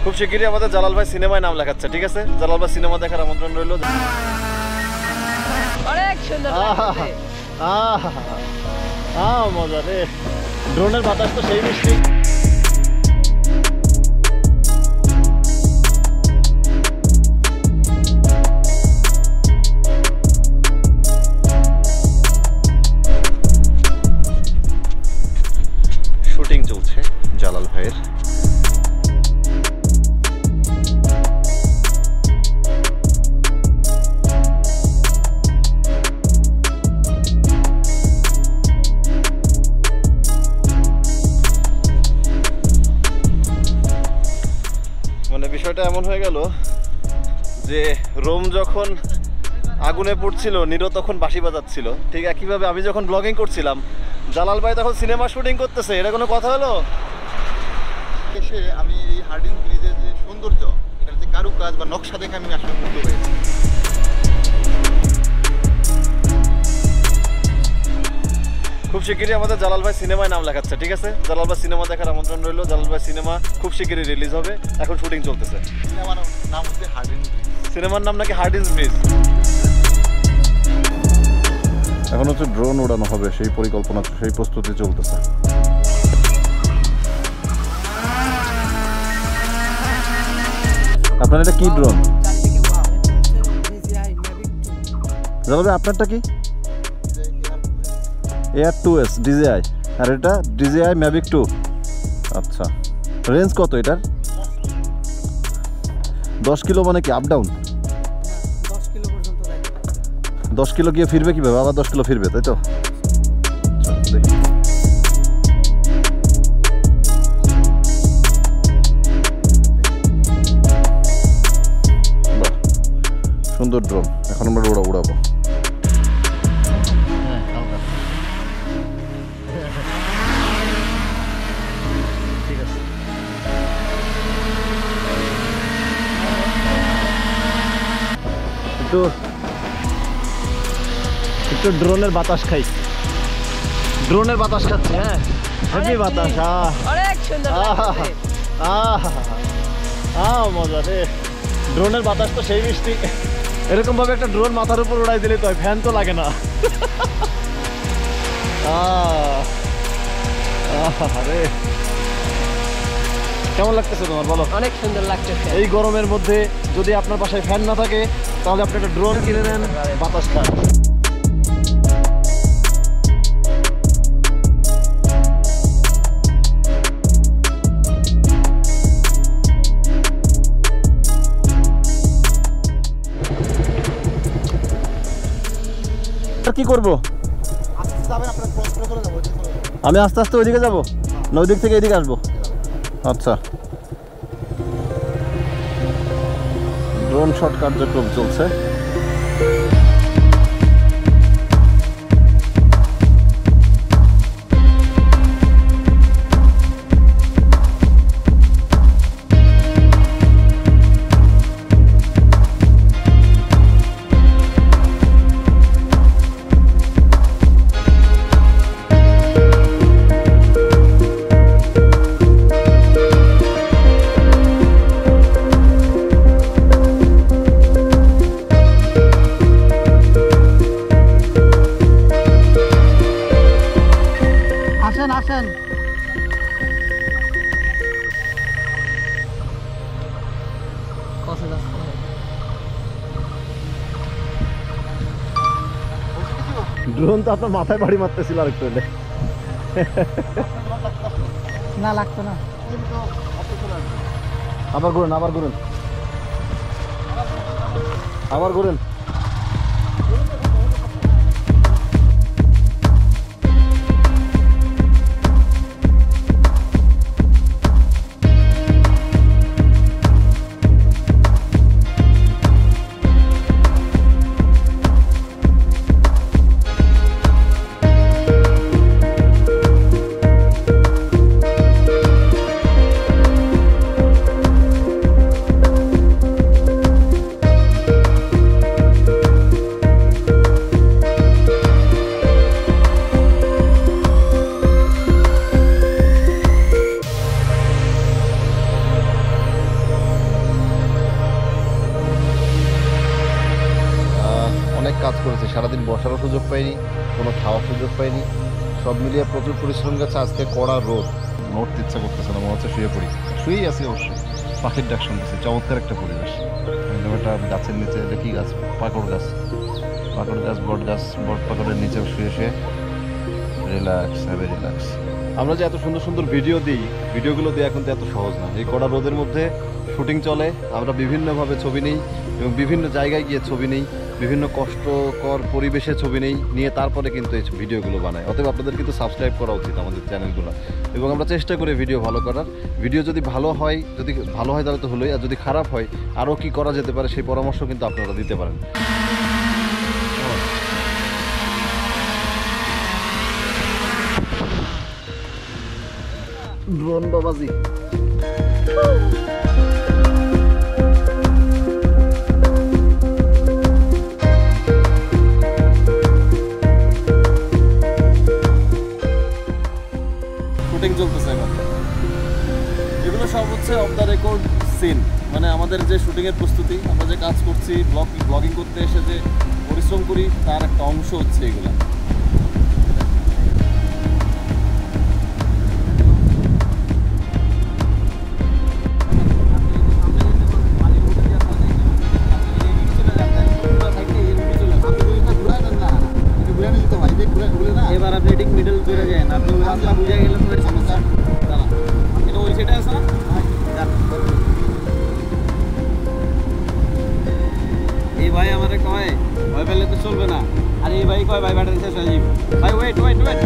খুব শিগগিরই আমাদের জালাল ভাই সিনেমায় নাম লেখাচ্ছে, ঠিক আছে? জালাল ভাই সিনেমা দেখার আমন্ত্রণ রইল। অনেক সুন্দর লাগছে। মজা রে, ড্রোনের বাতাস তো সেই মিষ্টি। শুটিং চলছে জালাল ভাইয়ের। মানে বিষয়টা এমন হয়ে গেল যে রোম যখন আগুনে পড়ছিল, নীরো তখন বাঁশি বাজাচ্ছিল, ঠিক একইভাবে আমি যখন ব্লগিং করছিলাম জালাল ভাই তখন সিনেমা শুটিং করতেছে। এটা কোনো কথা হলো? এসে আমি এই হার্ডিং ব্রিজের যে সৌন্দর্য, এটার যে কারুকাজ বা নকশা দেখে আমি আসলে মুগ্ধ হয়েছি। খুব শিগগিরই আমাদের জালাল ভাই সিনেমায় নাম লেখাচ্ছে, ঠিক আছে? জালাল ভাই সিনেমা দেখার আমন্ত্রণ রইল। জালাল ভাই সিনেমা খুব শিগগিরই রিলিজ হবে, এখন শুটিং চলতেছে। সিনেমার নাম হচ্ছে হার্ডিং ব্রিজ। সিনেমার নাম নাকি হার্ডিন্স ব্রিজ। এখন হচ্ছে ড্রোন উড়ানো হবে, সেই পরিকল্পনা, সেই প্রস্তুতি চলতেছে। আপনার এটা কি ড্রোন? জালাল ভাই আপনারটা কি? এয়ার 2S DJI, আর এটা DJI Mavic 2। আচ্ছা, রেঞ্জ কত এটার? 10 কিলো মানে কি আপ ডাউন? 10 কিলো গিয়ে ফিরবে কিভাবে? আবার 10 কিলো ফিরবে, তাই তো? সুন্দর ড্রোন, এখন আমরা উড়াবো। একটু ড্রোনের বাতাস খাই, ড্রোনের বাতাস খাচ্ছি। হ্যাঁ, হেভি বাতাস। অনেক সুন্দর লাগছে। মজা রে, ড্রোনের বাতাস তো সেই মিষ্টি। এরকম ভাবে একটা ড্রোন মাথার উপর উড়াই দিলে তো ফ্যান তো লাগে না। আরে কেমন লাগতেছে তোমার বলো? অনেক সুন্দর লাগতেছে। এই গরমের মধ্যে যদি আপনার বাসায় ফ্যান না থাকে তাহলে আপনি একটা ড্রোন কিনে নেন, বাতাস খান। কি করবো? আমি আস্তে আস্তে ওইদিকে যাবো না ওইদিক থেকে এদিকে আসবো? আচ্ছা, ড্রোন শট কার্যক্রম চলছে। আসেন। ড্রোন তো আপনার মাথায় বাড়ি মারতেছিল আরেকটু হলে। না লাগতো না। আবার ঘুরেন, আবার ঘুরেন, আবার ঘুরেন। কাজ করেছে, সারাদিন বসারও সুযোগ পাইনি, কোনো খাওয়ার সুযোগ পাইনি, সব মিলিয়ে প্রচুর পরিশ্রম গেছে। আজকে কড়া রোদ, নড়তে ইচ্ছা করতেছে না, মনে হচ্ছে শুয়ে পড়ি। শুয়েই আছি অবশ্যই, পাখির ডাক শুনতেছি, চমৎকার একটা পরিবেশ। একদম একটা গাছের নিচে, এটা কি গাছ? পাকড় গাছ, পাকড় গাছ, বট গাছ, বট পাকড়ের নিচে শুয়ে শুয়ে রিল্যাক্স, হ্যাভি রিল্যাক্স। আমরা যে এত সুন্দর সুন্দর ভিডিও দিই, ভিডিওগুলো দেওয়া কিন্তু এত সহজ না। এই কড়া রোদের মধ্যে শুটিং চলে, আমরা বিভিন্নভাবে ছবি নিই এবং বিভিন্ন জায়গায় গিয়ে ছবি নিই, বিভিন্ন কষ্টকর পরিবেশে ছবি নেই, নিয়ে তারপরে কিন্তু এই ভিডিওগুলো বানাই। অতএব আপনাদের কিন্তু সাবস্ক্রাইব করা উচিত আমাদের চ্যানেলগুলো, এবং আমরা চেষ্টা করি ভিডিও ভালো করার। ভিডিও যদি ভালো হয় তাহলে তো হলোই, আর যদি খারাপ হয় আরও কি করা যেতে পারে সেই পরামর্শ কিন্তু আপনারা দিতে পারেন। ড্রোন বাবাজি, শুটিং চলতেছে এখন। এগুলো সব হচ্ছে অফ দ্য রেকর্ড সিন, মানে আমাদের যে শুটিংয়ের প্রস্তুতি, আমরা যে কাজ করছি, ব্লগিং করতে এসে যে পরিশ্রম করি তার একটা অংশ হচ্ছে এগুলো। এবার আপনি ঠিক মিডল করে যান, আপনি রাস্তা বুঝে গেলেন তো সমস্যা দাঁড়া, এটা ওই সাইডে আছে না? এই ভাই আমারে কয় ভয় পেলে তো চলবে না, আর এই ভাই কয় ভাই ব্যাটারি শেষ হয়ে যাবে। ভাই ওয়েট ওয়েট ওয়েট